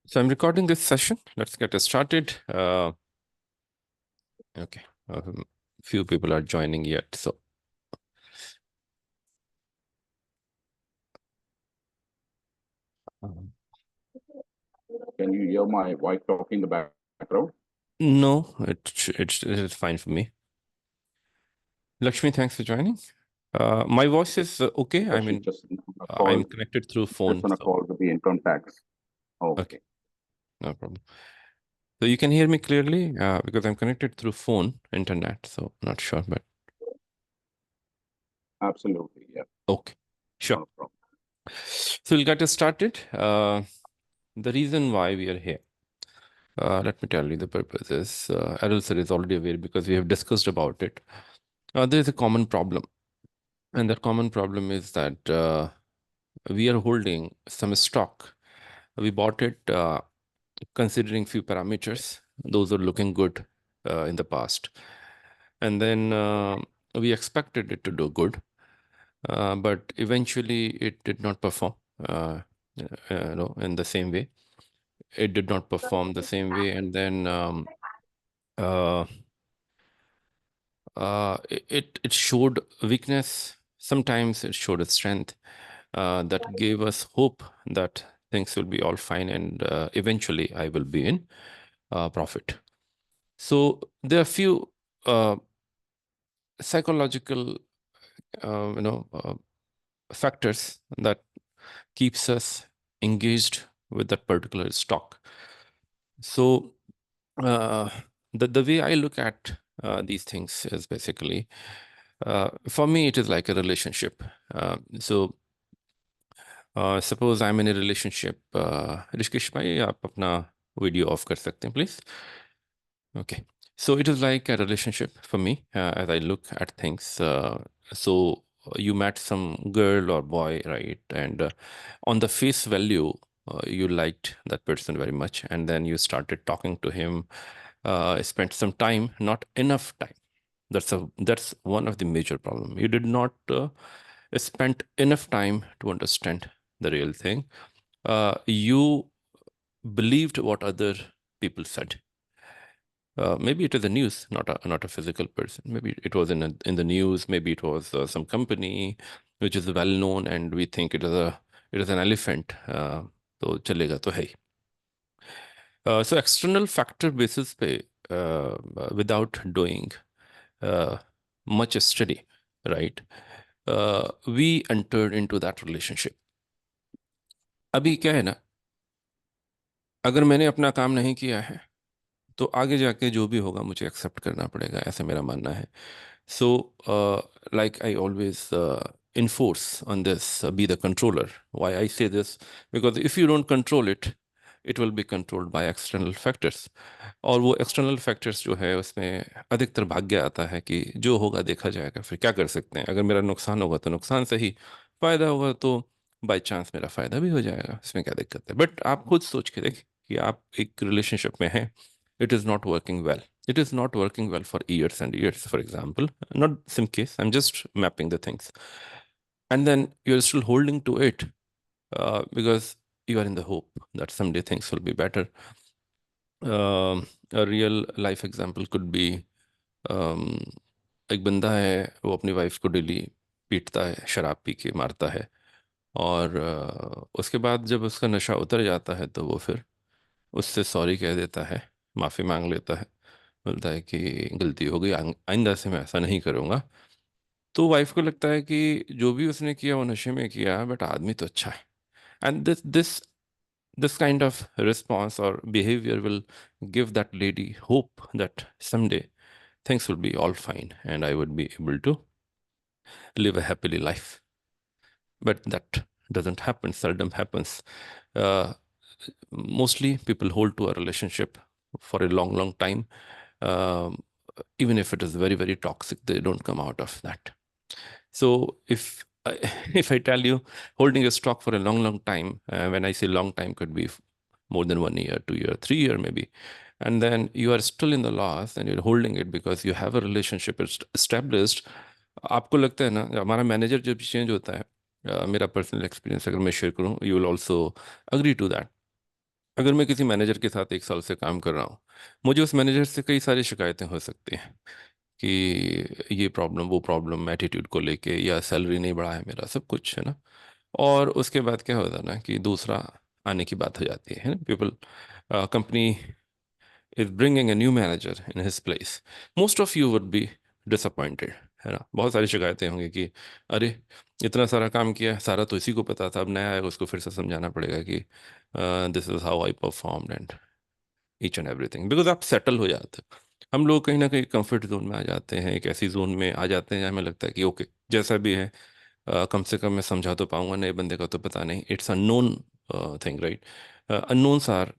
So I'm recording this session. Let's get started. Okay, few people are joining yet. So Can you hear my wife talking in the background? no, it is fine for me. Lakshmi, thanks for joining. My voice is okay. I Or she mean, just on a I'm call, connected through just phone. on a So call with the income tax. Oh, okay, no problem. So you can hear me clearly because I'm connected through phone, internet. So not sure, but absolutely. Yeah, okay, sure. not a problem. So we'll get started. The reason why we are here. Let me tell you the purpose is Adil sir is already aware because we have discussed about it. There is a common problem, and that common problem is that we are holding some stock. We bought it considering few parameters; those are looking good in the past, and then we expected it to do good, but eventually it did not perform. In the same way, it did not perform the same way, and then. Uh, it showed weakness. Sometimes it showed a strength that gave us hope that things will be all fine and eventually I will be in profit. So there are few psychological, factors that keeps us engaged with that particular stock. So uh, the way I look at these things is basically, for me, it is like a relationship. So suppose I'm in a relationship. Rishikesh भाई आप अपना video of कर सकते हैं please. Okay. So it is like a relationship for me as I look at things. So you met some girl or boy, right? And on the face value, you liked that person very much. And then you started talking to him, spent some time, not enough time. That's one of the major problem. You did not spend enough time to understand the real thing. You believed what other people said. Maybe it is the news, not a physical person. Maybe it was in the news. Maybe it was some company which is well known, and we think it is an elephant. तो चलेगा तो है ही. So external factor basis पे without doing much study, right? We entered into that relationship. अभी क्या है ना, अगर मैंने अपना काम नहीं किया है तो आगे जाके जो भी होगा मुझे एक्सेप्ट करना पड़ेगा, ऐसा मेरा मानना है. So, like I always enforce on this, be the controller. Why I say this? Because if you don't control it, it will be controlled by external factors. और वो external factors जो है उसमें अधिकतर भाग्य आता है कि जो होगा देखा जाएगा, फिर क्या कर सकते हैं. अगर मेरा नुकसान होगा तो नुकसान सही, फायदा होगा तो बाई चांस मेरा फायदा भी हो जाएगा, इसमें क्या दिक्कत है. बट आप खुद सोच के देखिए कि आप एक रिलेशनशिप में हैं, it is not working well. It is not working well for years and years, for example. Not some case, I'm just mapping the things. And then you're still holding to it because you are in the hope that someday things will be better. A real life example could be, एक बंदा है, वो अपनी wife को daily पीटता है, शराब P के मारता है. और उसके बाद जब उसका नशा उतर जाता है तो वो फिर उससे सॉरी कह देता है, माफ़ी मांग लेता है, बोलता है कि गलती हो गई, आइंदा से मैं ऐसा नहीं करूँगा. तो वाइफ को लगता है कि जो भी उसने किया वो नशे में किया, बट आदमी तो अच्छा है. And this kind of response or behavior will give that lady hope that someday things will be all fine and I would be able to live a happily life. But that doesn't happen, seldom happens. uh, Mostly people hold to a relationship for a long time. um, Even if it is very very toxic, they don't come out of that. So if I tell you holding a stock for a long time, when I say long time, could be more than 1 year, 2 year, 3 year maybe, and then you are still in the loss and you're holding it because you have a relationship established. आपको लगता है ना, हमारा manager जब change होता है, मेरा personal experience अगर मैं शेयर करूं, you will also agree to that. अगर मैं किसी मैनेजर के साथ 1 साल से काम कर रहा हूँ, मुझे उस मैनेजर से कई सारी शिकायतें हो सकती हैं कि ये प्रॉब्लम वो प्रॉब्लम, एटीट्यूड को लेके, या सैलरी नहीं बढ़ा है मेरा, सब कुछ है ना। और उसके बाद क्या होता है ना कि दूसरा आने की बात हो जाती है ना, people, company is bringing a new manager in his place, most of you would be disappointed, है ना। बहुत सारी शिकायतें होंगी कि अरे, इतना सारा काम किया है, सारा तो इसी को पता था, अब नया आएगा उसको फिर से समझाना पड़ेगा कि this is how I performed and each and everything, because आप सेटल हो जाते हो। हम लोग कहीं ना कहीं कंफर्ट जोन में आ जाते हैं, एक ऐसी जोन में आ जाते हैं जहाँ हमें लगता है कि ओके, जैसा भी है, कम से कम मैं समझा तो पाऊंगा, नए बंदे का तो पता नहीं, it's unknown thing, right. unknowns are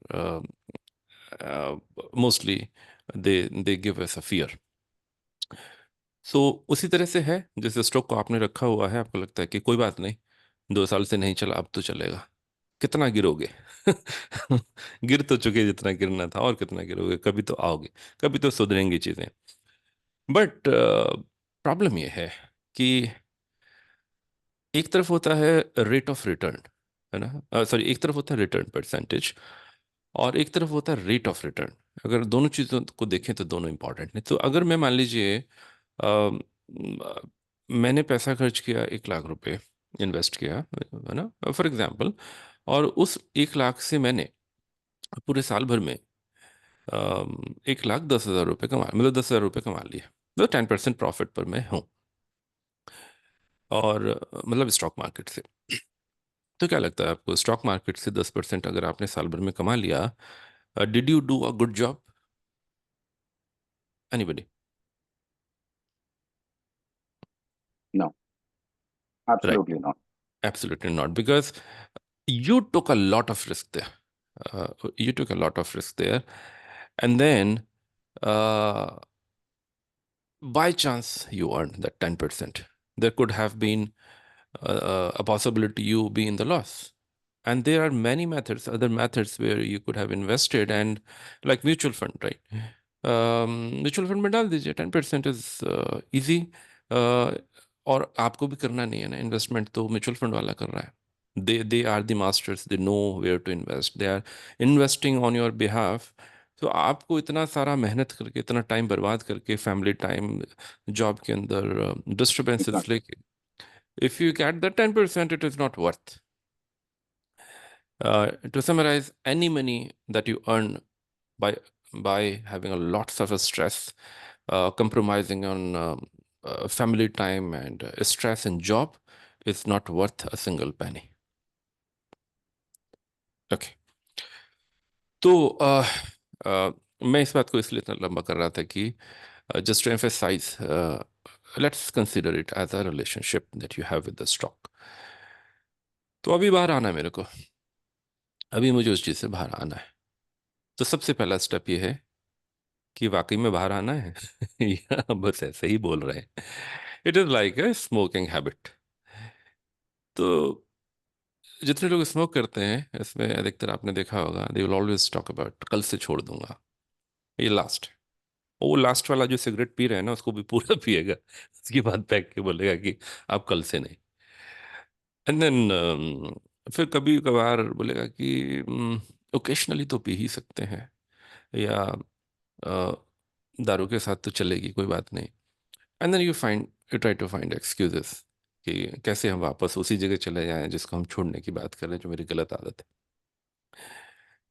mostly they give us a fear. सो उसी तरह से है, जैसे स्टॉक को आपने रखा हुआ है, आपको लगता है कि कोई बात नहीं, 2 साल से नहीं चला, अब तो चलेगा। कितना गिरोगे? गिर तो चुके जितना गिरना था, और कितना गिरोगे? कभी तो आओगे, कभी तो सुधरेंगी चीजें। बट प्रॉब्लम ये है कि एक तरफ होता है रेट ऑफ रिटर्न, है ना, सॉरी, एक तरफ होता है रिटर्न परसेंटेज, और एक तरफ होता है रेट ऑफ रिटर्न। अगर दोनों चीज़ों को देखें तो दोनों इंपॉर्टेंट हैं। तो अगर मैं, मान लीजिए, अ, मैंने पैसा खर्च किया, 1 लाख रुपए इन्वेस्ट किया, है ना, फॉर एग्जाम्पल, और उस 1 लाख से मैंने पूरे साल भर में 1,10,000 रुपये कमा, मतलब 10,000 रुपये कमा लिए, मतलब 10% प्रॉफिट पर मैं हूँ, और मतलब स्टॉक मार्केट से। तो क्या लगता है आपको, स्टॉक मार्केट से 10% अगर आपने साल भर में कमा लिया, did you do a good job? Anybody? No, Right. absolutely not. Absolutely not, because you took a lot of risk there. You took a lot of risk there, and then uh, by chance you earned that 10%. There could have been a possibility you be in the loss. And there are many methods, other methods where you could have invested, and like mutual fund, right? Mutual fund में डाल दीजिए, 10% is easy. और आपको भी करना नहीं है ना, इन्वेस्टमेंट तो म्यूचुअल फंड वाला कर रहा है। They are the masters, they know where to invest, they are investing on your behalf. तो आपको इतना सारा मेहनत करके, इतना टाइम बर्बाद करके, फैमिली टाइम, जॉब के अंदर डिस्टर्बेंसेस Exactly. लेके, if you get the 10%, it is not worth. To summarize, any money that you earn by having a lots of stress, compromising on family time, and stress in job, is not worth a single penny. Okay. तो मैं इस बात को इसलिए इतना लंबा कर रहा था कि just to emphasize, let's consider it as a relationship that you have with the stock. तो अभी बाहर आना है मेरे को, अभी मुझे उस चीज़ से बाहर आना है। तो सबसे पहला स्टेप ये है कि वाकई में बाहर आना है, या बस ऐसे ही बोल रहे हैं। It is like a smoking habit. तो जितने लोग स्मोक करते हैं, इसमें अधिकतर आपने देखा होगा, they will always talk about कल से छोड़ दूंगा, ये लास्ट। वो लास्ट वाला जो सिगरेट पी रहे हैं ना, उसको भी पूरा पिएगा, उसके बाद फेंक के बोलेगा कि आप कल से नहीं। एंड देन फिर कभी कभार बोलेगा कि ओकेशनली तो पी ही सकते हैं, या अ, दारू के साथ तो चलेगी, कोई बात नहीं। And then you try to find excuses कि कैसे हम वापस उसी जगह चले जाएं जिसको हम छोड़ने की बात कर रहे हैं, जो मेरी गलत आदत है।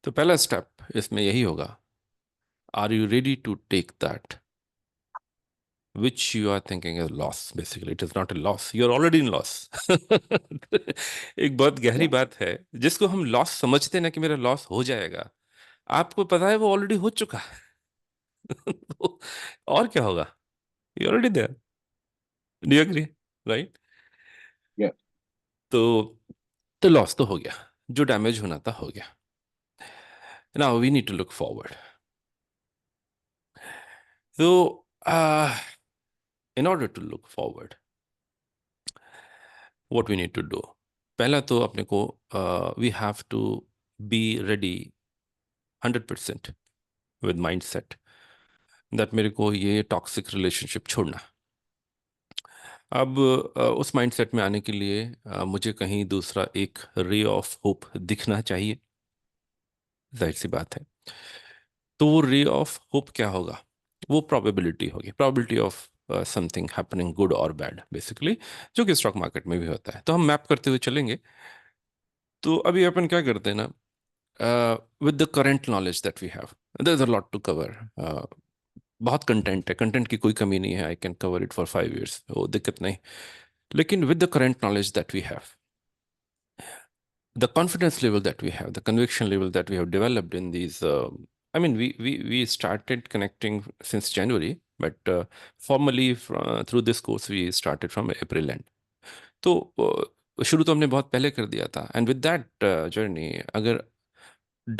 तो पहला स्टेप इसमें यही होगा, are you ready to take that which you are thinking is loss? Basically it is not a loss, you are already in loss. एक बहुत गहरी Yeah. बात है, जिसको हम लॉस समझते हैं ना कि मेरा लॉस हो जाएगा, आपको पता है वो ऑलरेडी हो चुका है। तो और क्या होगा, you already there, do you agree, right? Yes. तो लॉस तो हो गया, जो डैमेज होना था हो गया। Now we need to look forward. तो in order to look forward, what we need to do, पहला तो अपने को we have to be ready 100% with mind set that मेरे को ये टॉक्सिक रिलेशनशिप छोड़ना। अब उस माइंड सेट में आने के लिए मुझे कहीं दूसरा एक रे ऑफ होप दिखना चाहिए। जाहिर सी बात है। तो वो रे ऑफ होप क्या होगा? वो प्रोबेबिलिटी होगी, probability of something happening good और बैड बेसिकली, जो कि स्टॉक मार्केट में भी होता है। तो हम मैप करते हुए चलेंगे। तो अभी अपन क्या करते हैं ना, with the current knowledge that we have, there is a lot to cover. बहुत कंटेंट है, कंटेंट की कोई कमी नहीं है। I can cover it for 5 years, वो दिक्कत नहीं। लेकिन with the current knowledge that we have, the confidence level that we have, the conviction level that we have developed in these, I mean, we started connecting since January, but formally through this course we started from April end. तो शुरू तो हमने बहुत पहले कर दिया था, and with that journey, अगर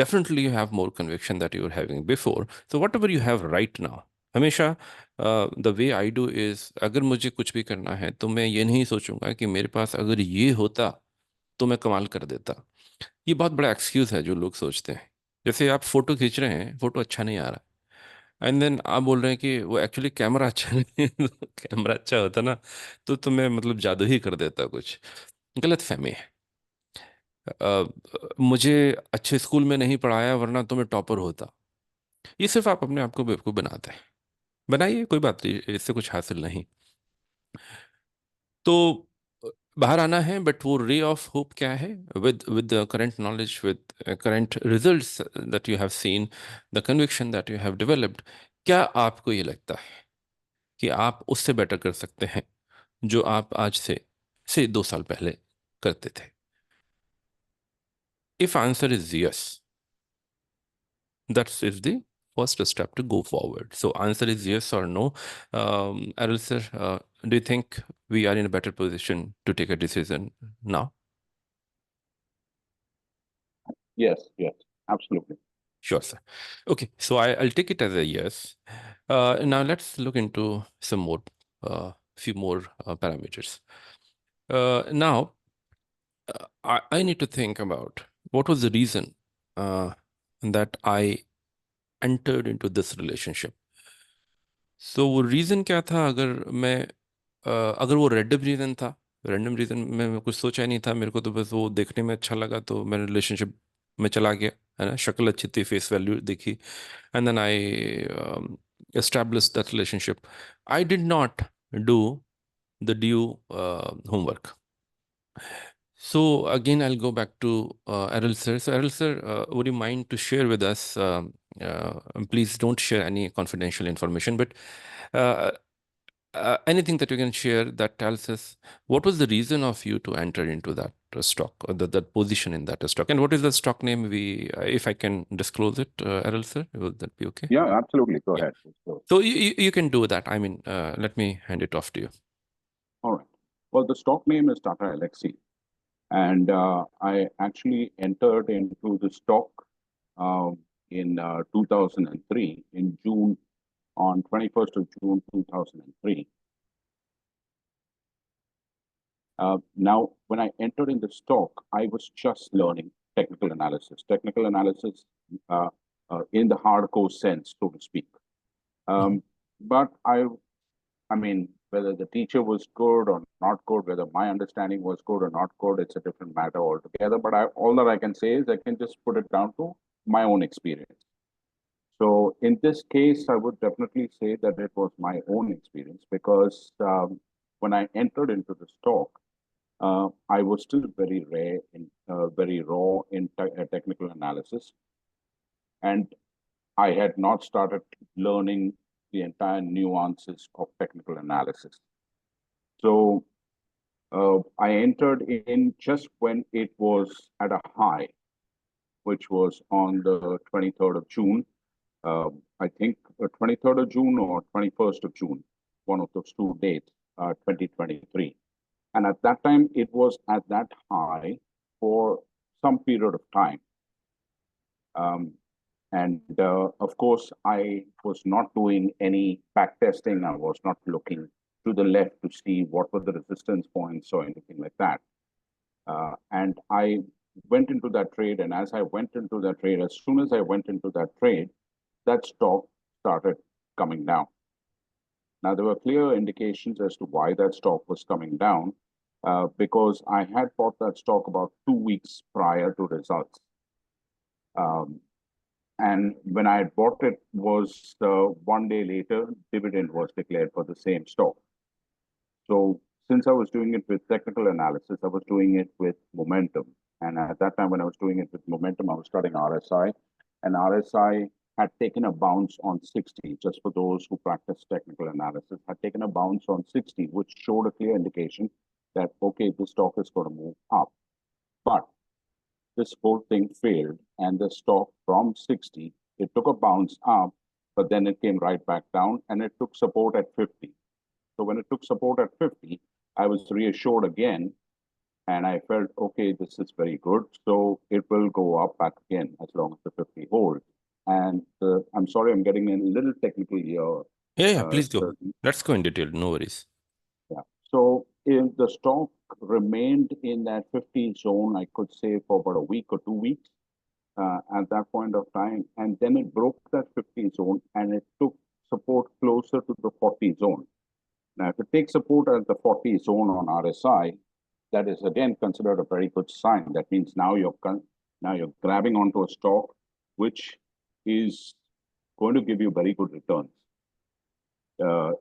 definitely you have more conviction that you were having before. So whatever you have right now, हमेशा the way I do is, अगर मुझे कुछ भी करना है तो मैं ये नहीं सोचूंगा कि मेरे पास अगर ये होता तो मैं कमाल कर देता। ये बहुत बड़ा एक्सक्यूज है जो लोग सोचते हैं। जैसे आप फोटो खींच रहे हैं, फोटो अच्छा नहीं आ रहा, एंड देन आप बोल रहे हैं कि वो एक्चुअली कैमरा अच्छा नहीं है। कैमरा अच्छा होता ना तो मैं मतलब जादू ही कर देता कुछ। गलत फहमी है। मुझे अच्छे स्कूल में नहीं पढ़ाया वरना तो मैं टॉपर होता। ये सिर्फ आप अपने आप को बेवकूफ़ बनाते हैं। बनाइए, कोई बात नहीं, इससे कुछ हासिल नहीं। तो बाहर आना है, बट वो रे ऑफ होप क्या है? With current knowledge, with current results that you have seen, the conviction that you have developed, क्या आपको ये लगता है कि आप उससे बेटर कर सकते हैं जो आप आज से 2 साल पहले करते थे? If answer is yes, that is the first step to go forward. So answer is yes or no. Arul sir, do you think we are in a better position to take a decision now? Yes, yes, absolutely. Sure, sir. Okay, so I'll take it as a yes. Now let's look into some more, few more parameters. Now, I need to think about what was the reason that I entered into this relationship. सो वो reason क्या था? अगर वो random reason में मैं कुछ सोचा ही नहीं था, मेरे को तो बस वो देखने में अच्छा लगा तो मैं रिलेशनशिप में चला गया, है ना। शक्ल अच्छी थी, फेस वैल्यू देखी, and then I establish that relationship. I did not do the due homework. So again, I'll go back to Errol sir. So Errol sir, would you mind to share with us? Please don't share any confidential information, but uh, anything that you can share that tells us what was the reason of you to enter into that stock, or that position in that stock, and what is the stock name? If I can disclose it, Errol sir, will that be okay? Yeah, absolutely. Go Yeah. ahead. So, So you can do that. I mean, let me hand it off to you. all right. Well, the stock name is Tata Elxsi, and I actually entered into the stock in 2003, in June, on 21st of June 2003. Now, when I entered in the stock, I was just learning technical analysis in the hardcore sense, so to speak. But I mean, whether the teacher was good or not good, whether my understanding was good or not good, it's a different matter altogether. But all that I can say is I can just put it down to my own experience. So in this case, I would definitely say that it was my own experience because when I entered into the stock, I was still very very raw in technical analysis, and I had not started learning the entire nuances of technical analysis. So I entered in just when it was at a high, which was on the 23rd of June. I think 23rd of June or 21st of June, one of those 2 dates, 2023. And at that time, it was at that high for some period of time. And of course, I was not doing any back testing. I was not looking to the left to see what were the resistance points or anything like that. And I went into that trade. And as I went into that trade, as soon as I went into that trade, that stock started coming down. Now, there were clear indications as to why that stock was coming down, because I had bought that stock about 2 weeks prior to results. And when I had bought it was 1 day later, dividend was declared for the same stock. So since I was doing it with technical analysis, I was doing it with momentum. And at that time, when I was doing it with momentum, I was studying RSI, and RSI had taken a bounce on 60, just for those who practice technical analysis, had taken a bounce on 60, which showed a clear indication that, okay, the stock is going to move up. But this whole thing failed, and the stock from 60, it took a bounce up, but then it came right back down, and it took support at 50. So when it took support at 50, I was reassured again, and I felt, okay, this is very good. So it will go up back again as long as the 50 holds. And I'm sorry, I'm getting a little technical here. Yeah, please go. Certainly. Let's go in detail. No worries. Yeah. So if the stock remained in that 50 zone, I could say for about a week or 2 weeks at that point of time. And then it broke that 50 zone and it took support closer to the 40 zone. Now, if it takes support at the 40 zone on RSI, that is again considered a very good sign. That means now you're grabbing onto a stock which is going to give you very good returns.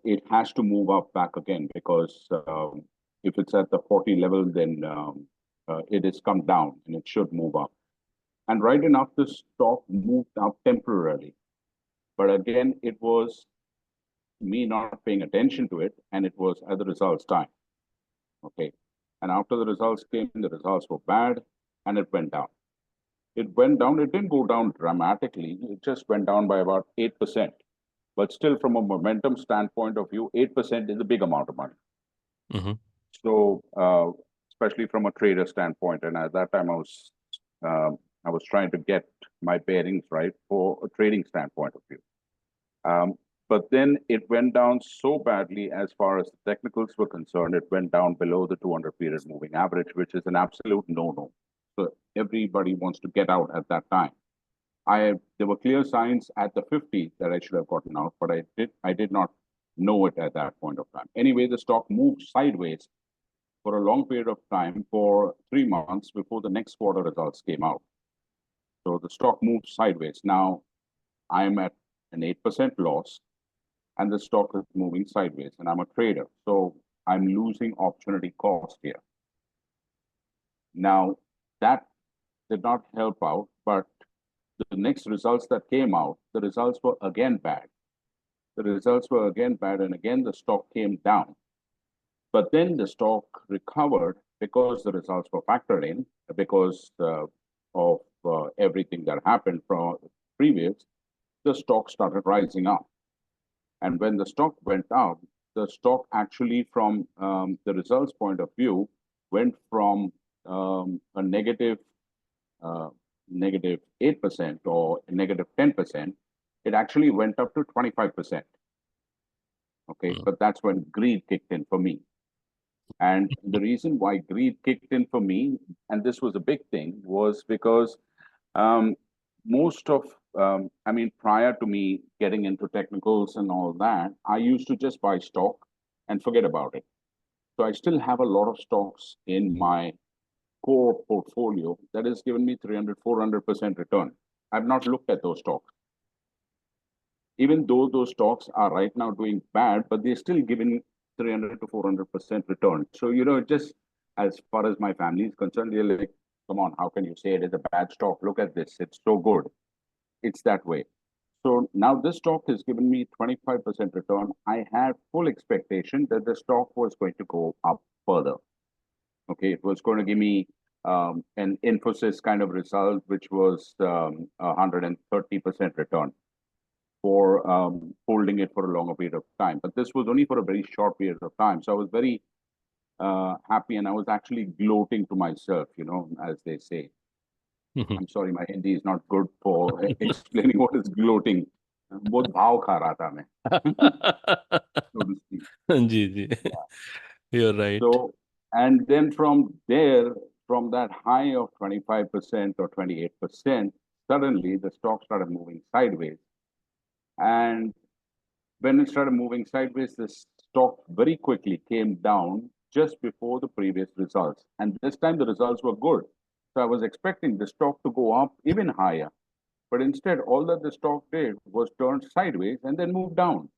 It has to move up back again, because if it's at the 40 level, then it has come down and it should move up. And right enough, the stock moved up temporarily. But again, it was me not paying attention to it, and it was at the results time. Okay. And after the results came, the results were bad, and it went down. It went down. It didn't go down dramatically. It just went down by about 8%. But still, from a momentum standpoint of view, 8% is a big amount of money. Mm-hmm. So, especially from a trader standpoint, and at that time, I was trying to get my bearings right for a trading standpoint of view. But then it went down so badly as far as the technicals were concerned. It went down below the 200 period moving average, which is an absolute no-no. So everybody wants to get out at that time. There were clear signs at the 50 that I should have gotten out, but I did not know it at that point of time. Anyway, the stock moved sideways for a long period of time, for 3 months before the next quarter results came out. So the stock moved sideways. Now I'm at an 8% loss, and the stock is moving sideways, and I'm a trader. So I'm losing opportunity cost here. Now, that did not help out, but the next results that came out, the results were again bad. The results were again bad, and again the stock came down. But then the stock recovered because the results were factored in, because of everything that happened from previous. The stock started rising up. And when the stock went up, the stock actually, from the results point of view, went from a negative 8% or negative 10%. It actually went up to 25%. Okay, but that's when greed kicked in for me. And the reason why greed kicked in for me, and this was a big thing, was because prior to me getting into technicals and all that, I used to just buy stock and forget about it. So I still have a lot of stocks in my core portfolio that has given me 300, 400% return. I've not looked at those stocks. Even though those stocks are right now doing bad, but they're still giving 300 to 400% return. So, just as far as my family is concerned, they're like, come on, how can you say it is a bad stock? Look at this, it's so good. It's that way. So now this stock has given me 25% return. I had full expectation that the stock was going to go up further. Okay, it was going to give me an Infosys kind of result, which was 130% return for holding it for a longer period of time. But this was only for a very short period of time. So I was very happy, and I was actually gloating to myself, as they say. I'm sorry, my Hindi is not good for explaining what is gloating. बहुत भाव खा रहा था मैं, so to speak. You're right. So, and then from there, from that high of 25% or 28%, suddenly the stock started moving sideways. And when it started moving sideways, the stock very quickly came down just before the previous results. And this time the results were good. So I was expecting the stock to go up even higher. But instead, all that the stock did was turn sideways and then move down.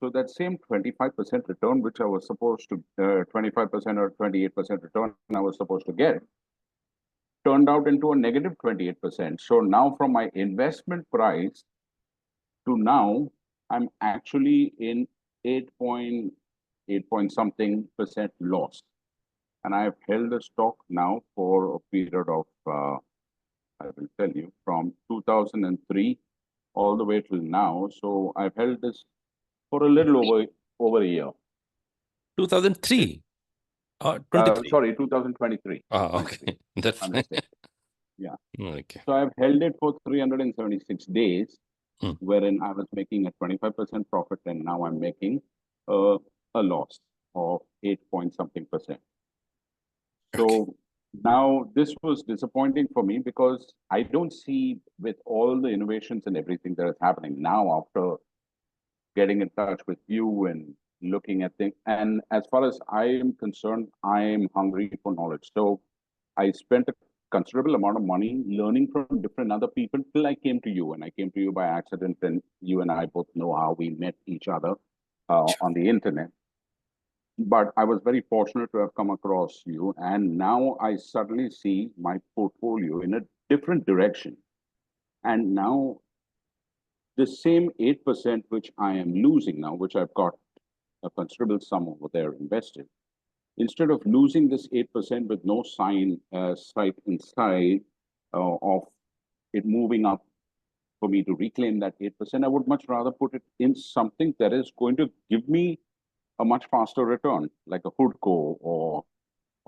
So that same 25% return, which I was supposed to, 25% or 28% return I was supposed to get, turned out into a negative 28%. So now from my investment price to now, I'm actually in 8 point something percent loss. And I've held the stock now for a period of, I will tell you, from 2003 all the way till now. So I've held this for a little over a year. 2003 or 23? Sorry, 2023. Okay. That's My fine. mistake. Yeah. Okay. So I've held it for 376 days, Hmm. wherein I was making a 25% profit, and now I'm making a loss of 8 point something percent. So now this was disappointing for me because I don't see, with all the innovations and everything that is happening now, after getting in touch with you and looking at things. And as far as I am concerned, I am hungry for knowledge. So I spent a considerable amount of money learning from different other people till I came to you. And I came to you by accident, and you and I both know how we met each other on the internet. But I was very fortunate to have come across you. And now I suddenly see my portfolio in a different direction. And now the same 8% which I am losing now, which I've got a considerable sum over there invested, instead of losing this 8% with no sight inside of it moving up for me to reclaim that 8%, I would much rather put it in something that is going to give me a much faster return, like a Hoodco or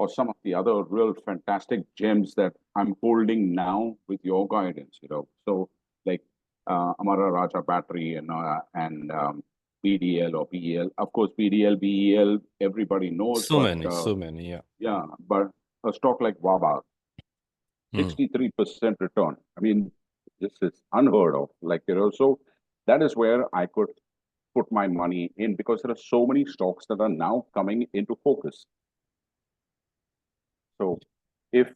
some of the other real fantastic gems that I'm holding now with your guidance, So like Amara Raja Battery and BDL or BEL. Of course, BDL, BEL, everybody knows. So many, yeah. Yeah, but a stock like Waba, 63% return. I mean, this is unheard of. So that is where I could put my money in, because there are so many stocks that are now coming into focus. So if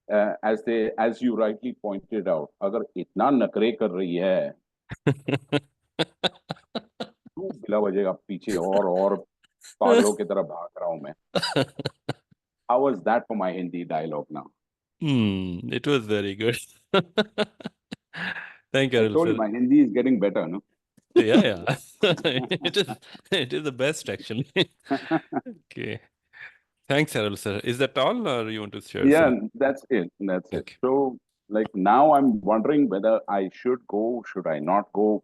as you rightly pointed out, अगर इतना नखरे कर रही है, तू बिला बजेगा पीछे और पागलों की तरह भाग रहा हूं मैं. How was that for my Hindi dialogue now? It was very good. Thank you, I Arul told you sir. my Hindi is getting better, no? Yeah. It is the best actually. Okay. Thanks, Arul sir. Is that all, or you want to share Yeah, some? that's it. That's it. Okay. So, like, now I'm wondering whether I should go, should I not go?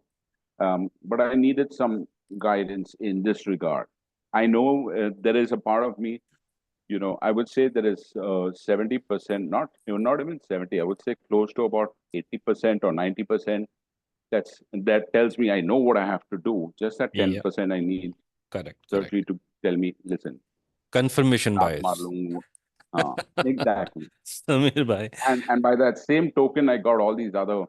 But I needed some guidance in this regard. I know there is a part of me, I would say there is 70%, not even 70, I would say close to about 80% or 90%. That tells me I know what I have to do. Just that Yeah. 10% I need Correct. surgery to tell me, listen, Confirmation aap maar bias. lungu. Exactly. Samir bhai. And by that same token, I got all these other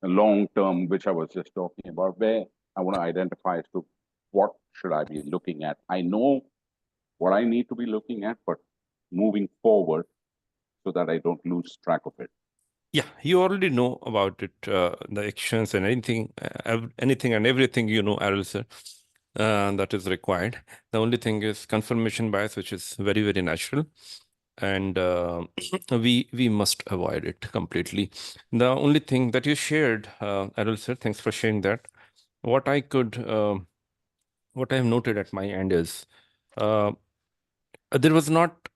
long term, which I was just talking about, where I want to identify as to what should I be looking at. I know what I need to be looking at, but moving forward so that I don't lose track of it. Yeah, you already know about it, the actions and anything and everything, Arul sir, that is required. The only thing is confirmation bias, which is very, very natural. And we must avoid it completely. The only thing that you shared, Arul sir, thanks for sharing that. What I have noted at my end is there was not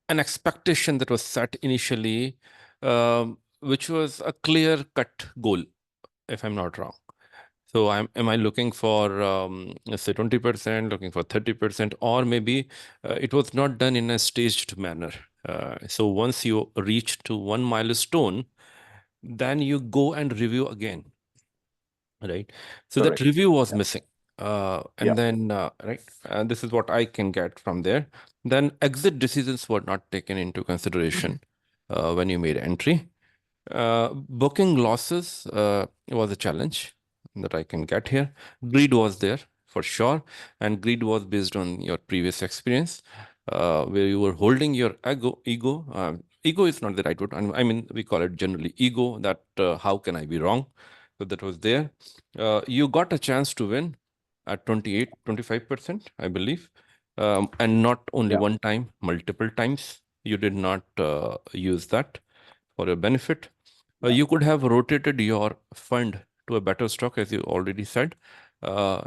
an expectation that was set initially, which was a clear-cut goal, if I'm not wrong. So am I looking for, let's say 20%, looking for 30%, or maybe it was not done in a staged manner. So once you reach to one milestone, then you go and review again, right? So Correct. that review was Yeah. missing. And Yeah. then, right, this is what I can get from there. Then exit decisions were not taken into consideration when you made entry. Booking losses was a challenge that I can get here. Greed was there for sure, and greed was based on your previous experience, where you were holding your ego. ego is not the right word. I mean, we call it generally ego, that how can I be wrong? So that was there. You got a chance to win at 28, 25%, I believe. And not only Yeah. one time, multiple times. You did not use that for your benefit. Yeah. You could have rotated your fund to a better stock, as you already said,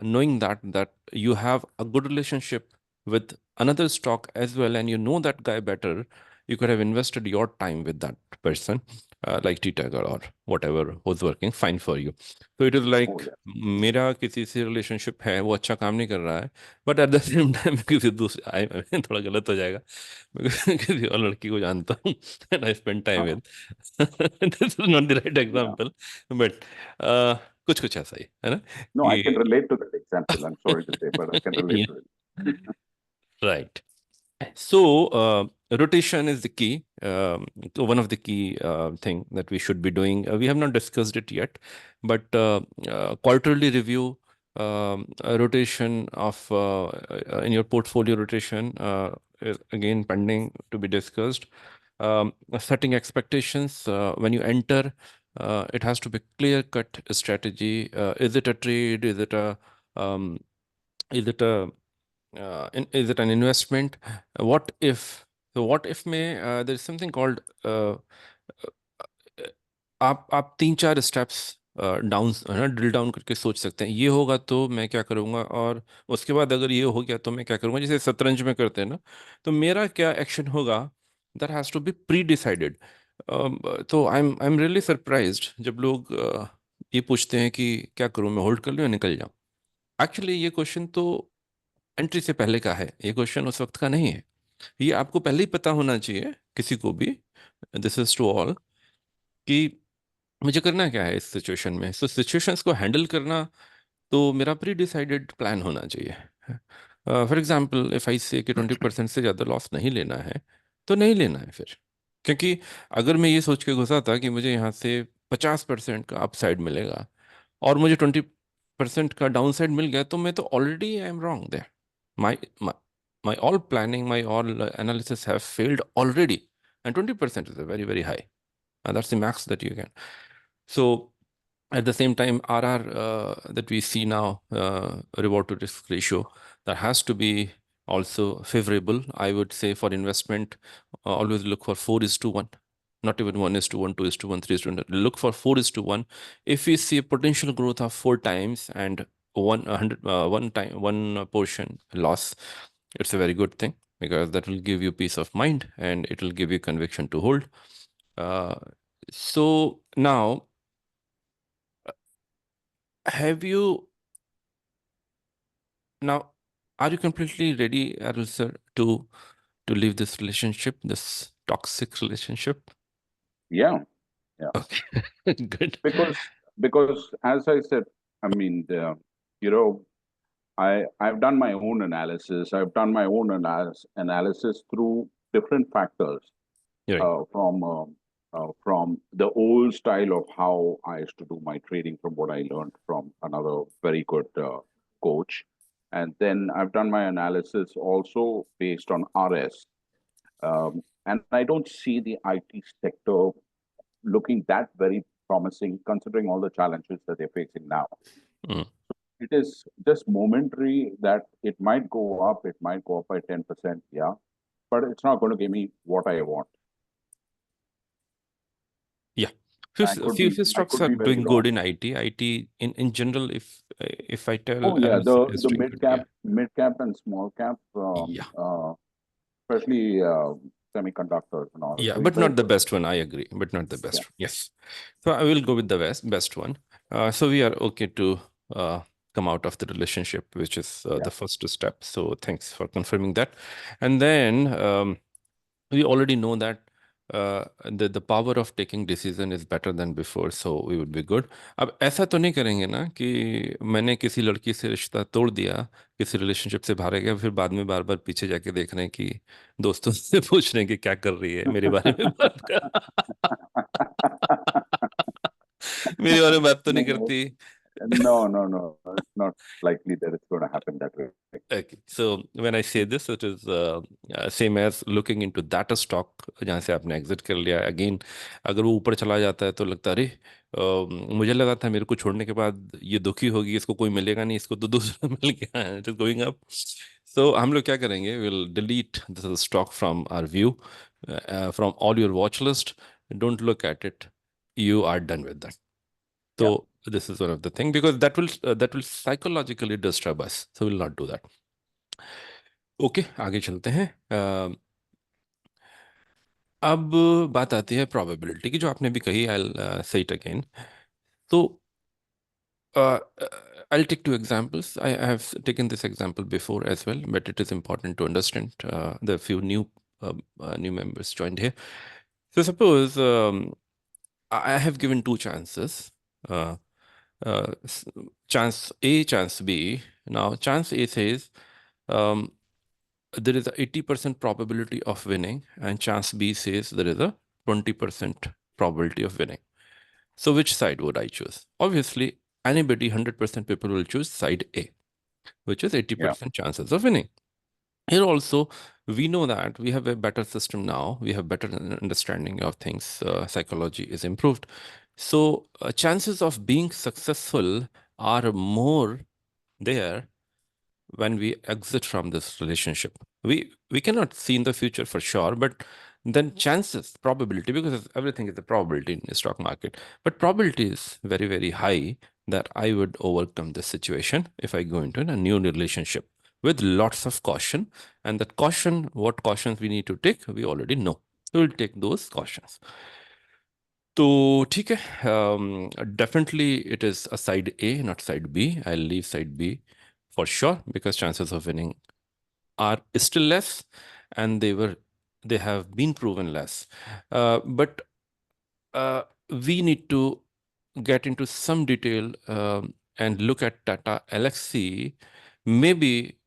knowing that you have a good relationship with another stock as well, and you know that guy better. You could have invested your time with that person, like T-Tiger or whatever was working fine for you. So it is Oh, like yeah. मेरा किसी से relationship है, वो अच्छा काम नहीं कर रहा है, but at the same time किसी दूसरे थोड़ा गलत हो जाएगा, मैं किसी और लड़की को जानता हूँ and I spend time Uh-huh. With, this is not the right Yeah. Example, but कुछ कुछ ऐसा ही है ना No, I can कि relate to that example. I'm sorry to say, but I can relate to it. Right. So, rotation is the key, one of the key thing that we should be doing. We have not discussed it yet, but quarterly review, rotation of in your portfolio rotation is again pending to be discussed. Setting expectations when you enter, it has to be clear-cut strategy. Is it a trade? Um, is it a is it an investment? What if? So what if में there is something called आप 3-4 steps down है ना, drill down करके सोच सकते हैं, ये होगा तो मैं क्या करूंगा, और उसके बाद अगर ये हो गया तो मैं क्या करूंगा, जैसे शतरंज में करते हैं ना, तो मेरा क्या एक्शन होगा, that has to be pre decided. तो आई एम रियली सरप्राइज्ड जब लोग ये पूछते हैं कि क्या करूं, मैं होल्ड कर लूं या निकल जाऊं. एक्चुअली ये क्वेश्चन तो एंट्री से पहले का है, ये क्वेश्चन उस वक्त का नहीं है. ये आपको पहले ही पता होना चाहिए किसी को भी, दिस इज टू ऑल, कि मुझे करना क्या है इस सिचुएशन में. सो सिचुएशंस को हैंडल करना तो मेरा प्री डिसाइडेड प्लान होना चाहिए. फॉर एग्जाम्पल इफ आई से कि 20% से ज़्यादा लॉस नहीं लेना है, तो नहीं लेना है फिर. क्योंकि अगर मैं ये सोच के घुसा था कि मुझे यहाँ से 50% का अपसाइड मिलेगा और मुझे 20% का डाउनसाइड मिल गया, तो मैं तो already I am wrong there. my my my all planning, my all analysis have failed already, and 20% is a very very high, and that's the max that you can. So at the same time, RR that we see now, reward to risk ratio, that has to be also favorable. I would say for investment, always look for 4 is to 1, not even 1 is to 1, 2 is to 1, 3 is to 1. Look for 4 is to 1. If we see a potential growth of 4 times and 1 portion loss, it's a very good thing, because that will give you peace of mind and it will give you conviction to hold. So now, have you now are you completely ready, Arul sir, to leave this relationship, this toxic relationship? Yeah. Yeah. Okay. Good. Because as I said, I mean, you know, I've done my own analysis. I've done my own analysis through different factors, You're right. from the old style of how I used to do my trading, from what I learned from another very good coach, and then I've done my analysis also based on RS. And I don't see the IT sector looking that very promising, considering all the challenges that they're facing now. Mm. It is just momentary that it might go up, it might go up by 10%, yeah, but it's not going to give me what I want. Yeah. I could Few be, I stocks could are be very doing good wrong. in IT. IT in general, if I tell Oh yeah, Arul sir, is the doing good. Yeah. mid cap and small cap, Yeah. especially semiconductors and all. Yeah, Doing but very not the good. best one. I agree, but not the best Yeah. one. Yes. So I will go with the best one. So we are okay to come out of the relationship, which is Yeah. the first step. So thanks for confirming that. And then we already know that the power of taking decision is better than before, so we would be good. अब ऐसा तो नहीं करेंगे ना कि मैंने किसी लड़की से रिश्ता तोड़ दिया, किसी रिलेशनशिप से बाहर गया, फिर बाद में बार बार पीछे जाके देख रहे हैं कि दोस्तों से पूछ रहे हैं कि क्या कर रही है, मेरे बारे में बात कर मेरे बारे में बात तो नहीं No, करती. no, no, no. It's not likely that it's going to happen that way. Okay. So when I say this, it is same as looking into that stock जहाँ से आपने एग्जिट कर लिया. अगेन अगर वो ऊपर चला जाता है तो लगता है अरे मुझे लगा था मेरे को छोड़ने के बाद ये दुखी होगी, इसको कोई मिलेगा नहीं, इसको तो दूसरा मिल गया है. It is going up. So हम लोग क्या करेंगे, will delete this stock from our view, from all your watch list. Don't look at it. You are done with that. Yeah. So this is one of the thing, because that will psychologically disturb us. So we'll not do that. Okay, आगे चलते हैं. अब बात आती है probability की, जो आपने भी कही. आई से इट अगेन. तो I'll take two examples. I have taken this example before as well, but it is important to understand. There are few new members joined here. So suppose I have given two chances. Uh, Chance A, chance B. Now, chance A says um, there is a 80% probability of winning, and chance B says there is a 20% probability of winning. So which side would I choose? Obviously, anybody, 100% people will choose side A, which is 80% chances of winning. Here also, we know that we have a better system now. We have better understanding of things. Psychology is improved. So chances of being successful are more there when we exit from this relationship. We cannot see in the future for sure, but then chances, probability, because everything is a probability in the stock market, but probability is very, very high that I would overcome this situation if I go into a new relationship with lots of caution. And that caution, what cautions we need to take, we already know. We will take those cautions. तो ठीक है, definitely it is a side A, not side B. I'll leave side B for sure, because chances of winning are still less, and they have been proven less. But we need to get into some detail and look at Tata Elxsi. Maybe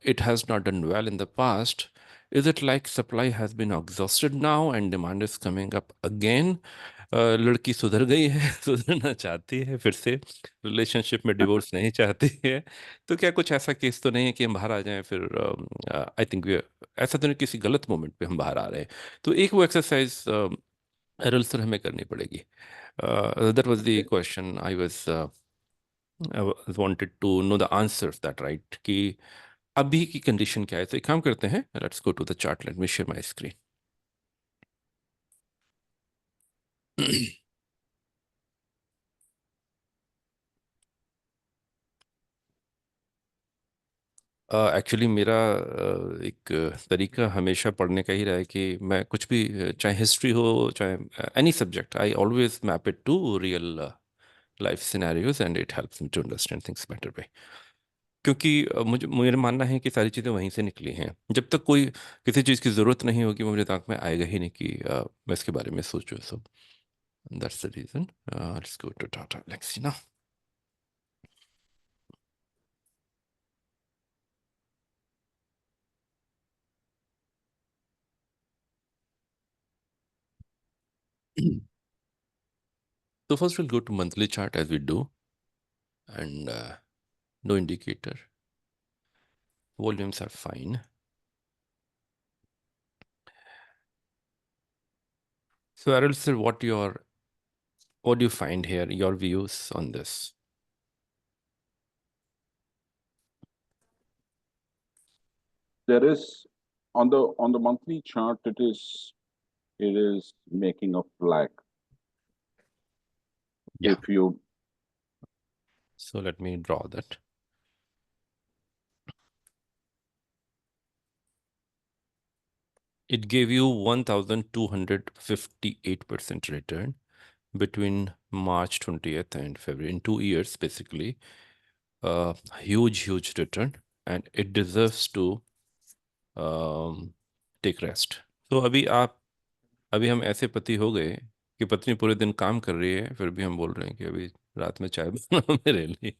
it has not done well in the past. Is it like supply has been exhausted now and demand is coming up again? लड़की सुधर गई है, सुधरना चाहती है फिर से, relationship में divorce नहीं चाहती है. तो क्या कुछ ऐसा केस तो नहीं है कि हम बाहर आ जाएं फिर? आई थिंक ऐसा तो नहीं किसी गलत मोमेंट पे हम बाहर आ रहे हैं. तो एक वो एक्सरसाइज एरल सर हमें करनी पड़ेगी. That was the question I wanted to know the answer of that, right? कि अभी की कंडीशन क्या है. तो एक काम करते हैं, let's go to the chart. Let me share my screen. Actually मेरा एक तरीका हमेशा पढ़ने का ही रहा है कि मैं कुछ भी, चाहे हिस्ट्री हो, चाहे any subject, I always map it to real life scenarios, and it helps me to understand things better way. क्योंकि मुझे मेरा मानना है कि सारी चीज़ें वहीं से निकली हैं. जब तक कोई किसी चीज़ की ज़रूरत नहीं होगी, वो मेरे दिमाग में आएगा ही नहीं कि मैं इसके बारे में सोचूं. So that's the reason. Let's go to Tata Elxsi now. So first we'll go to monthly chart as we do, and no indicator. Volumes are fine. So Errol sir, what do you find here? Your views on this? There is on the monthly chart, it is making a flag. Yeah. If you So let me draw that. It gave you 1,258% return between March 20th and February, in 2 years, basically. Huge return, and it deserves to take rest. So अभी हम ऐसे पति हो गए कि पत्नी पूरे दिन काम कर रही है, फिर भी हम बोल रहे हैं कि अभी रात में चाय बनाओ मेरे लिए.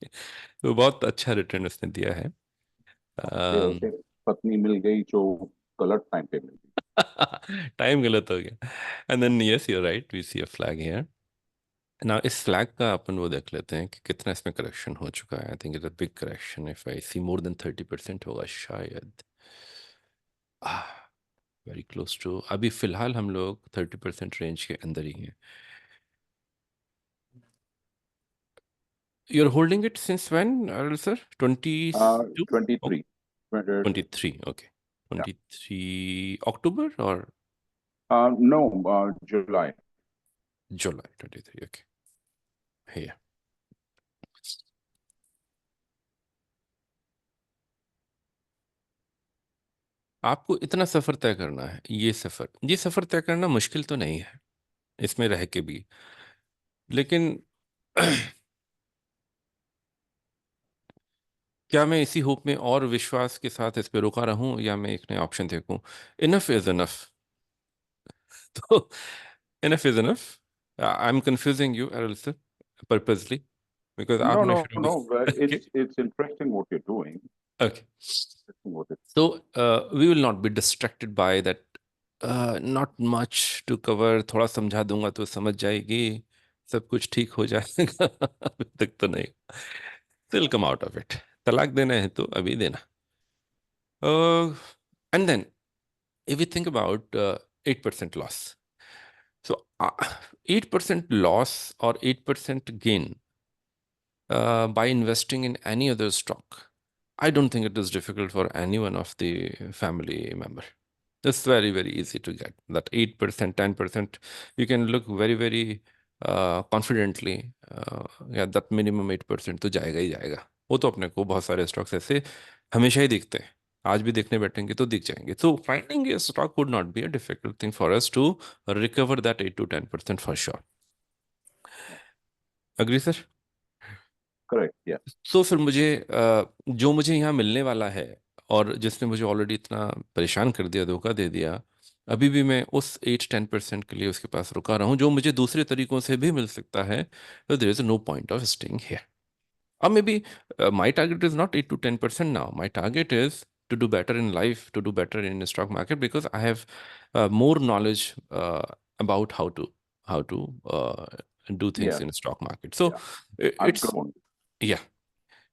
तो बहुत अच्छा रिटर्न उसने दिया है. ऐसे पत्नी मिल गई जो गलत टाइम पे मिल गई. टाइम गलत हो गया. And then yes, you are right, we see a flag here. ना इस फ्लैग का अपन वो देख लेते हैं कि कितना इसमें करेक्शन हो चुका है। I think it's a big correction. If I see more than 30% होगा शायद। Very close to. अभी फिलहाल हम लोग 30% रेंज के अंदर ही हैं। You are holding it since when sir? 22? 23. 23, okay. Yeah. 23 अक्टूबर और No, July. जुलाई 23, ओके। है आपको इतना सफ़र तय करना है। ये सफ़र तय करना मुश्किल तो नहीं है इसमें रह के भी, लेकिन क्या मैं इसी होप में और विश्वास के साथ इस पे रुका रहूं, या मैं एक नया ऑप्शन देखूं? Enough is enough. तो enough is enough. I am confusing you Earl sir purposely, because No, आपने no, शुरू no. Okay It's interesting what you're doing. Okay. Interesting what it. So we will not be distracted by that. Not much to cover. थोड़ा समझा दूंगा तो समझ जाएगी, सब कुछ ठीक हो जाएगा। अभी तक तो नहीं। Still come out of it. तलाक देना है तो अभी देना। And then if we think about 8% loss, so 8% loss or 8% gain by investing in any other stock, I don't think it is difficult for any one of the family member. It's very, very easy to get that 8%, 10%. You can look very, very confidently. Yeah, that minimum 8% तो जाएगा ही जाएगा। वो तो अपने को बहुत सारे stocks ऐसे हमेशा ही दिखते हैं। आज भी देखने बैठेंगे तो दिख जाएंगे। So finding a stock would not be a difficult thing for us to recover that 8 to 10% for sure. Agree, sir? Correct. Yeah. सो फिर मुझे जो मुझे यहाँ मिलने वाला है, और जिसने मुझे ऑलरेडी इतना परेशान कर दिया, धोखा दे दिया, अभी भी मैं उस 8-10% के लिए उसके पास रुका रहा हूँ, जो मुझे दूसरे तरीकों से भी मिल सकता है। तो there is no point of staying here. Or maybe my target is not 8 to 10% now. My target is to do better in life, to do better in the stock market, because I have more knowledge about how to do things Yeah. in the stock market. So Yeah. I've it's grown. yeah.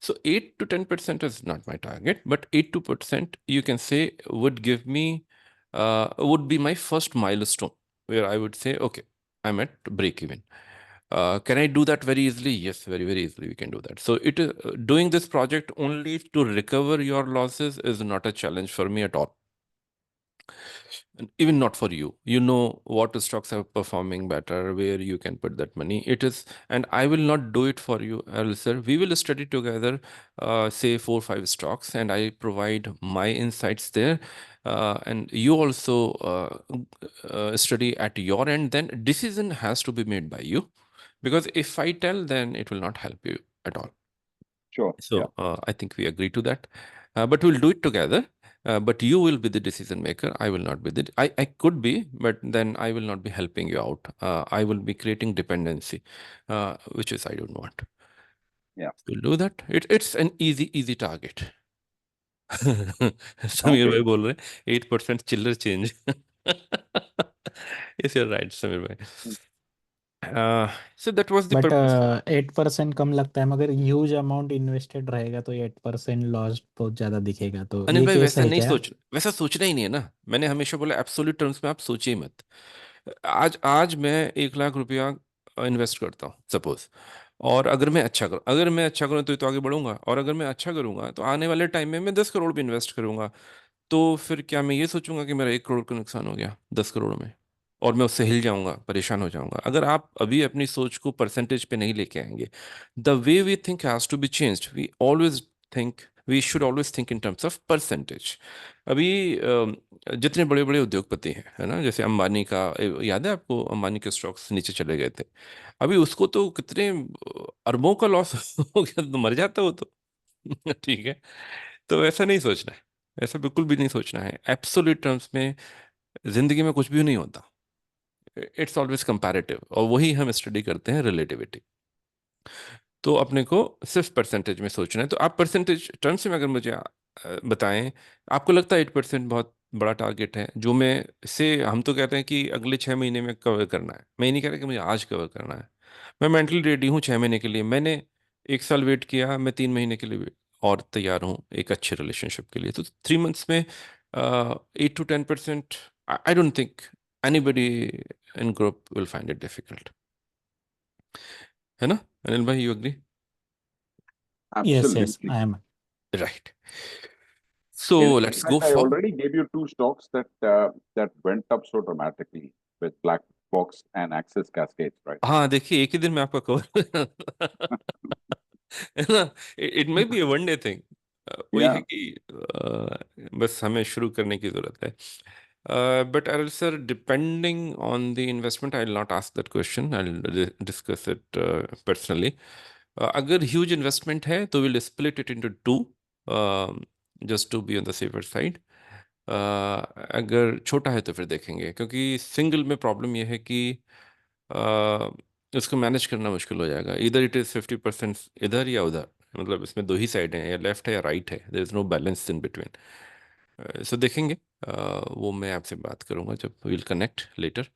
So 8 to 10% is not my target, but 8% you can say would give me would be my first milestone where I would say, okay, I'm at break even. Can I do that very easily? Yes, very, very easily we can do that. So it is doing this project only to recover your losses is not a challenge for me at all. And even not for you. You know what stocks are performing better, where you can put that money. It is, and I will not do it for you, Errol sir. We will study together, say 4 or 5 stocks, and I provide my insights there. And you also study at your end. Then decision has to be made by you, because if I tell, then it will not help you at all. Sure. Yeah. So I think we agree to that. But we'll do it together. But you will be the decision maker. I will not be the. I could be, but then I will not be helping you out. I will be creating dependency, which is I don't want. Yeah. We'll do that. It's an easy target. Sameer Okay. भाई बोल रहे हैं 8% चिल्लर change. Yes, you're right, Sameer भाई। So that was the but purpose. 8% कम लगता है, मगर huge amount invested रहेगा तो 8% लॉस बहुत ज्यादा दिखेगा, तो अनिल ये भाई केस वैसा है नहीं क्या? सोच, वैसा सोचना ही नहीं है ना। मैंने हमेशा बोला एब्सोल्यूट टर्म्स में आप सोचिए मत। आज मैं 1 लाख रुपया इन्वेस्ट करता हूँ सपोज, और अगर मैं अच्छा करूँ तो आगे बढ़ूंगा, और अगर मैं अच्छा करूंगा तो आने वाले टाइम में मैं 10 करोड़ भी इन्वेस्ट करूंगा। तो फिर क्या मैं ये सोचूंगा कि मेरा 1 करोड़ का नुकसान हो गया 10 करोड़ में, और मैं उससे हिल जाऊंगा, परेशान हो जाऊंगा? अगर आप अभी अपनी सोच को परसेंटेज पे नहीं लेके आएंगे, the way we think has to be changed. We should always think in terms of percentage. अभी जितने बड़े बड़े उद्योगपति हैं, है ना, जैसे अंबानी का, याद है आपको अंबानी के स्टॉक्स नीचे चले गए थे? अभी उसको तो कितने अरबों का लॉस हो गया, तो मर जाता वो तो। ठीक है। तो ऐसा नहीं सोचना है, ऐसा बिल्कुल भी नहीं सोचना है। एब्सोल्यूट टर्म्स में जिंदगी में कुछ भी नहीं होता। इट्स ऑलवेज कंपैरेटिव, और वही हम स्टडी करते हैं, रिलेटिविटी। तो अपने को सिर्फ परसेंटेज में सोचना है। तो आप परसेंटेज टर्म्स में अगर मुझे बताएं, आपको लगता है 8% बहुत बड़ा टारगेट है? जो मैं से हम तो कहते हैं कि अगले 6 महीने में कवर करना है। मैं ये नहीं कह रहा कि मुझे आज कवर करना है, मैं मेंटली रेडी हूँ 6 महीने के लिए, मैंने 1 साल वेट किया, मैं 3 महीने के लिए और तैयार हूँ एक अच्छे रिलेशनशिप के लिए। तो 3 मंथ्स में 8 to 10%, I don't think anybody in group will find it difficult, है ना अनिल भाई, you agree? Yes, yes, Absolutely. I am. Right, so In let's go fact, I for. already gave you two stocks that went up so dramatically with BlackBox and Axis Cascades, right? हाँ देखिए, एक ही दिन में आपका cover है ना, it may be A one day thing. वही है Yeah, कि बस हमें शुरू करने की जरूरत है। But I sir, depending on the investment, I will not ask that question, I will discuss it personally. अगर ह्यूज इन्वेस्टमेंट है तो will split it into two, just to be on the safer side. अगर छोटा है तो फिर देखेंगे, क्योंकि सिंगल में प्रॉब्लम यह है कि उसको मैनेज करना मुश्किल हो जाएगा। इधर इट इज 50% इधर या उधर, मतलब इसमें दो ही साइड हैं, या लेफ्ट है या राइट है, there is no balance in between. So देखेंगे, वो मैं आपसे बात करूंगा जब विल कनेक्ट लेटर।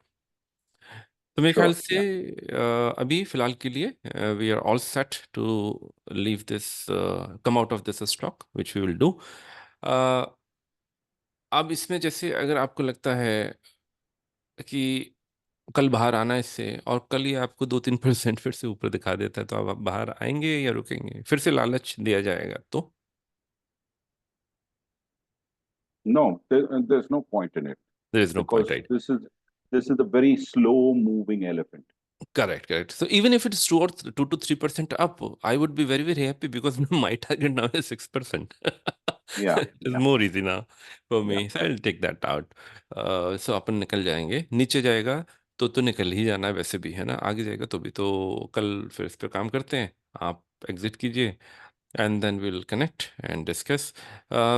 तो मेरे ख्याल sure. से Yeah. अभी फिलहाल के लिए we are all set to leave this, come out of this stock which we will do. अब इसमें जैसे अगर आपको लगता है कि कल बाहर आना है इससे, और कल ही आपको 2-3% फिर से ऊपर दिखा देता है, तो आप बाहर आएंगे या रुकेंगे? फिर से लालच दिया जाएगा तो? No, there's no point in it there is no point, because right? this is a very slow moving elephant. Correct, correct. So even if it's 2 to 3% up, I would be very, very happy because my target now is 6%. Yeah, It's yeah, more easy now for yeah. me. So I'll take that out. So अपन निकल जाएंगे, नीचे जाएगा तो निकल ही जाना है वैसे भी, है ना, आगे जाएगा तो भी। तो कल फिर इस पे काम करते हैं, आप एग्जिट कीजिए and then we'll connect and discuss.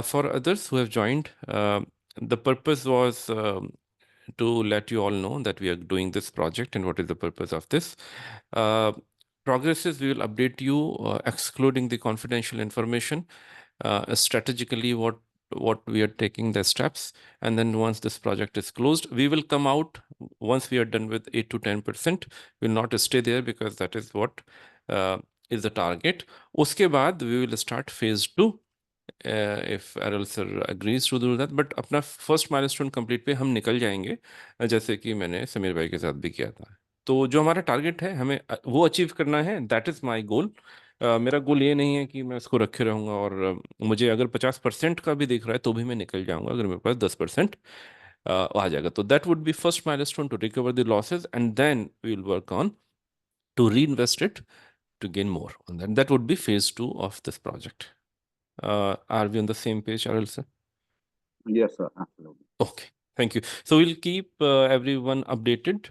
For others who have joined, the purpose was to let you all know that we are doing this project and what is the purpose of this. Uh, Progresses, we will update you, excluding the confidential information, strategically what we are taking the steps, and then once this project is closed, we will come out once we are done with 8 to 10%. We will not stay there because that is what is the target. Uske baad we will start phase 2 if Errol sir agrees to do that, but अपना first milestone complete पे हम निकल जाएंगे, जैसे कि मैंने समीर भाई के साथ भी किया था। तो जो हमारा टारगेट है हमें वो अचीव करना है, दैट इज माय गोल। मेरा गोल ये नहीं है कि मैं उसको रखे रहूँगा, और मुझे अगर 50% का भी दिख रहा है तो भी मैं निकल जाऊंगा अगर मेरे पास 10% आ जाएगा। तो that would be first milestone to recover the losses, and then we will work on to reinvest it to gain more on that. That would be phase 2 of this project. Are we on the same page, Arul sir? Yes, sir. Absolutely. Okay, thank you. So we'll keep everyone updated,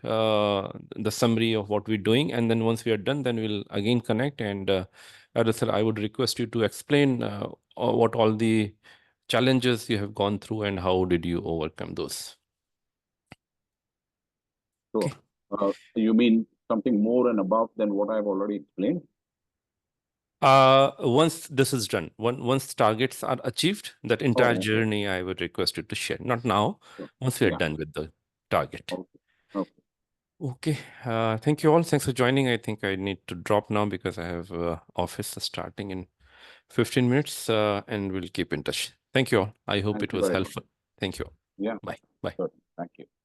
the summary of what we're doing, and then once we are done, then we'll again connect. And Arul sir, I would request you to explain what all the challenges you have gone through and how did you overcome those. So, Okay. you mean something more and above than what I've already explained? Once this is done, once targets are achieved, that entire Oh, okay. journey I would request you to share. Not now, Sure. once we are Yeah. done with the target. Okay. Okay. Okay. Thank you all. Thanks for joining. I think I need to drop now because I have office starting in 15 minutes, and we'll keep in touch. Thank you all. I hope Thank it you was very much. helpful. Thank you all. Yeah. Bye. Bye. Sure. Thank you.